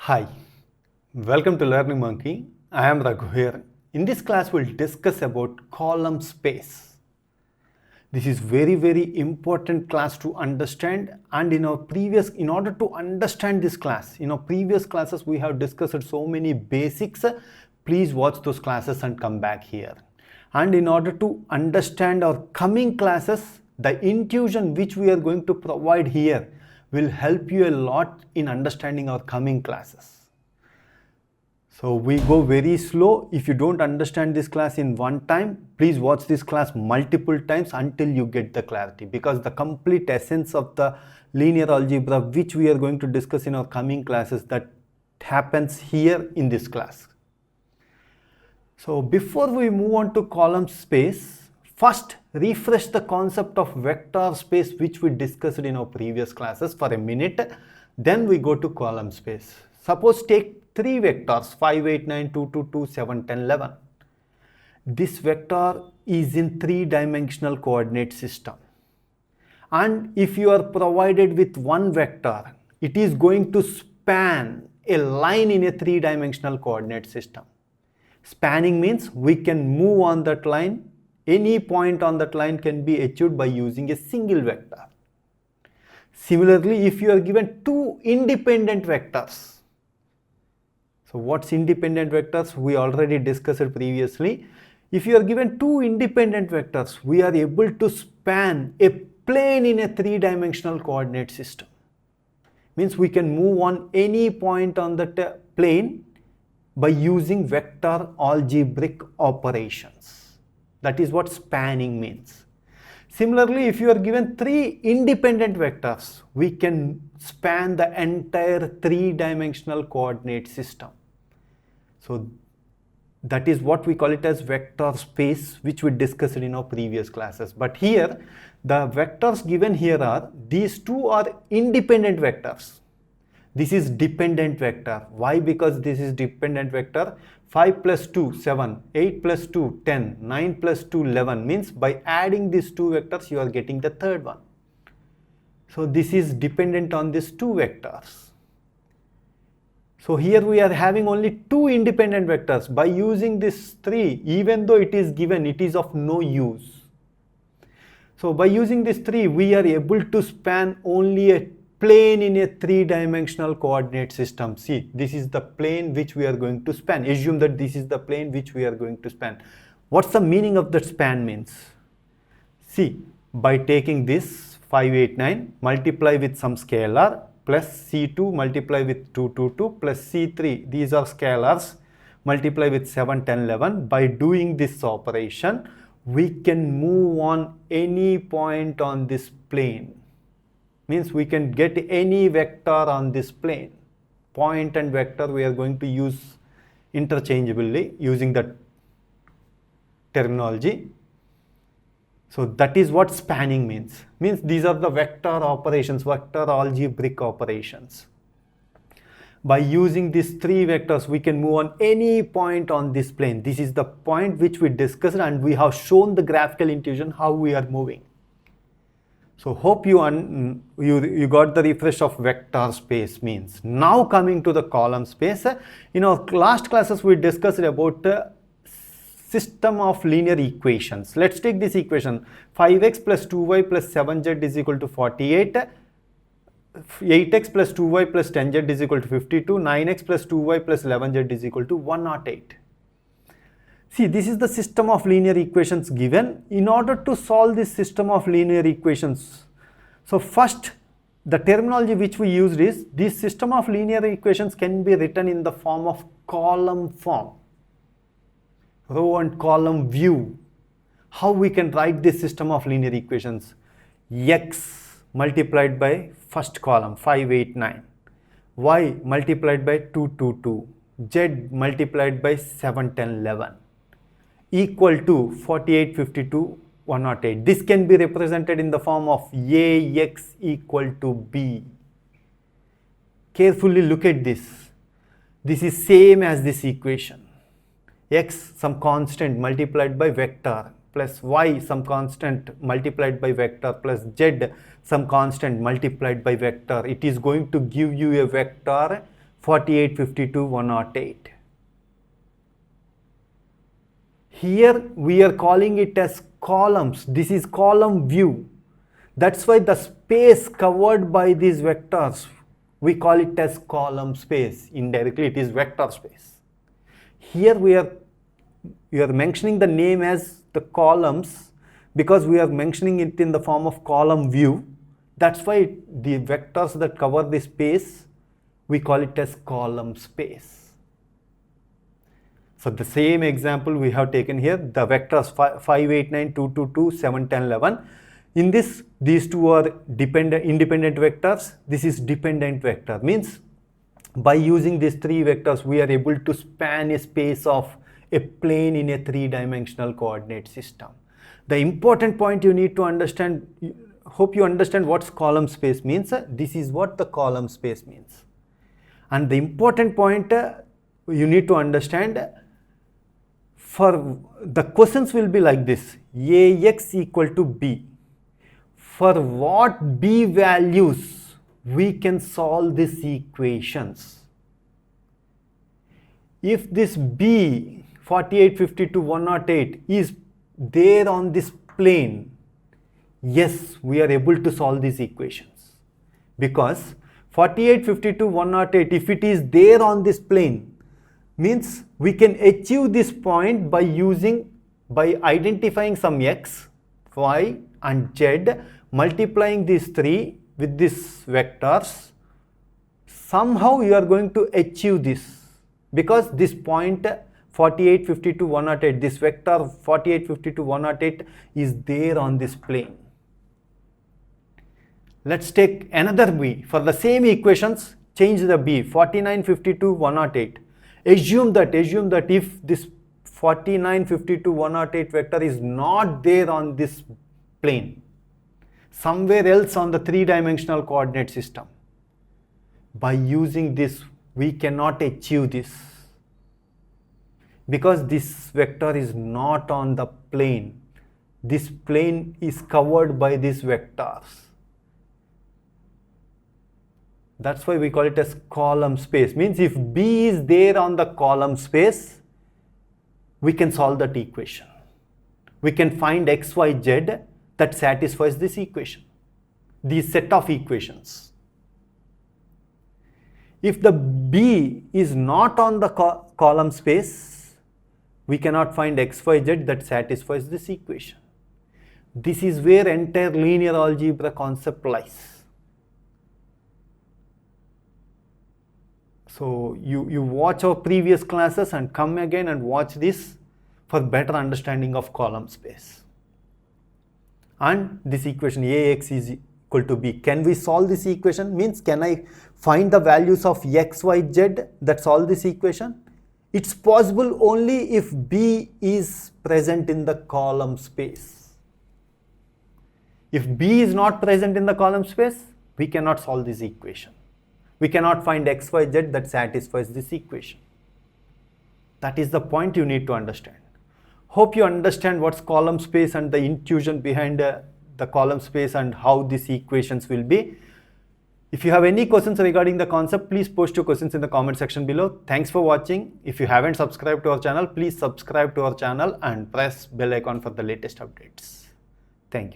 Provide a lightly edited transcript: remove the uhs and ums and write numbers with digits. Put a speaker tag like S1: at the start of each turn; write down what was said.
S1: Hi, welcome to Learning Monkey. I am Raghu here. In this class, we'll discuss about column space. This is very important class to understand, and in order to understand this class, in our previous classes we have discussed so many basics. Please watch those classes and come back here. And in order to understand our coming classes, the intuition which we are going to provide here will help you a lot in understanding our coming classes. So we go very slow. If you don't understand this class in one time, please watch this class multiple times until you get the clarity, because the complete essence of the linear algebra which we are going to discuss in our coming classes, that happens here in this class. So before we move on to column space, first refresh the concept of vector space which we discussed in our previous classes for a minute. Then we go to column space. Suppose take three vectors 5, 8, 9, 2, 2, 2, 7, 10, 11. This vector is in three-dimensional coordinate system. And if you are provided with one vector, it is going to span a line in a three-dimensional coordinate system. Spanning means we can move on that line. Any point on that line can be achieved by using a single vector. Similarly, if you are given two independent vectors, so what's independent vectors? We already discussed it previously. If you are given two independent vectors, we are able to span a plane in a three-dimensional coordinate system. Means we can move on any point on that plane by using vector algebraic operations. That is what spanning means. Similarly, if you are given three independent vectors, we can span the entire three-dimensional coordinate system. So that is what we call it as vector space, which we discussed in our previous classes. But here, the vectors given here are, these two are independent vectors. This is dependent vector. Why? Because this is dependent vector. 5 plus 2, 7, 8 plus 2, 10, 9 plus 2, 11, means by adding these two vectors, you are getting the third one. So this is dependent on these two vectors. So here we are having only two independent vectors. By using this 3, even though it is given, it is of no use. So by using this 3, we are able to span only a plane in a three-dimensional coordinate system. See, this is the plane which we are going to span. Assume that this is the plane which we are going to span. What's the meaning of that span means? See, by taking this 5, 8, 9, multiply with some scalar, plus C2 multiply with 2, 2, 2, plus C3, these are scalars, multiply with 7, 10, 11. By doing this operation, we can move on any point on this plane. Means we can get any vector on this plane. Point and vector we are going to use interchangeably using the terminology. So that is what spanning means. Means these are the vector operations, vector algebraic operations. By using these three vectors, we can move on any point on this plane. This is the point which we discussed, and we have shown the graphical intuition how we are moving. So hope you got the refresh of vector space means. Now coming to the column space. In our last classes we discussed about system of linear equations. Let's take this equation. 5x plus 2y plus 7z is equal to 48. 8x plus 2y plus 10z is equal to 52. 9x plus 2y plus 11z is equal to 108. See, this is the system of linear equations given. In order to solve this system of linear equations, so first the terminology which we used is, this system of linear equations can be written in the form of column form, row and column view. How we can write this system of linear equations? X multiplied by first column 5, 8, 9, y multiplied by 2, 2, 2, z multiplied by 7, 10, 11. Equal to 48, 52, 108. This can be represented in the form of Ax equal to B. Carefully look at this. This is same as this equation. X some constant multiplied by vector, plus y some constant multiplied by vector, plus z some constant multiplied by vector. It is going to give you a vector 48, 52, 108. Here we are calling it as columns. This is column view. That's why the space covered by these vectors, we call it as column space. Indirectly it is vector space. Here we are mentioning the name as the columns because we are mentioning it in the form of column view. That's why the vectors that cover the space, we call it as column space. So the same example we have taken here, the vectors 5, 8, 9, 2, 2, 2, 7, 10, 11. In this, these two are independent vectors. This is dependent vector. Means by using these three vectors, we are able to span a space of a plane in a three-dimensional coordinate system. The important point you need to understand, hope you understand what column space means. This is what the column space means. And the important point you need to understand, for the questions will be like this: Ax equal to b. For what b values we can solve these equations? If this b 48, 52, 108 is there on this plane, yes, we are able to solve these equations, because 48, 52, 108, if it is there on this plane, means we can achieve this point by identifying some x, y and z, multiplying these three with these vectors. Somehow you are going to achieve this, because this point 48, 52, 108, this vector 48, 52, 108 is there on this plane. Let's take another b. For the same equations, change the b, 49, 52, 108. Assume that if this 49, 52, 108 vector is not there on this plane, somewhere else on the three-dimensional coordinate system. By using this, we cannot achieve this, because this vector is not on the plane. This plane is covered by these vectors. That's why we call it as column space. Means if b is there on the column space, we can solve that equation. We can find x, y, z that satisfies this equation, this set of equations. If the b is not on the column space, we cannot find x, y, z that satisfies this equation. This is where entire linear algebra concept lies. So you watch our previous classes and come again and watch this for better understanding of column space. And this equation Ax is equal to b. Can we solve this equation? Means can I find the values of x, y, z that solve this equation? It's possible only if b is present in the column space. If b is not present in the column space, we cannot solve this equation. We cannot find x, y, z that satisfies this equation. That is the point you need to understand. Hope you understand what's column space and the intuition behind the column space and how these equations will be. If you have any questions regarding the concept, please post your questions in the comment section below. Thanks for watching. If you haven't subscribed to our channel, please subscribe to our channel and press bell icon for the latest updates. Thank you.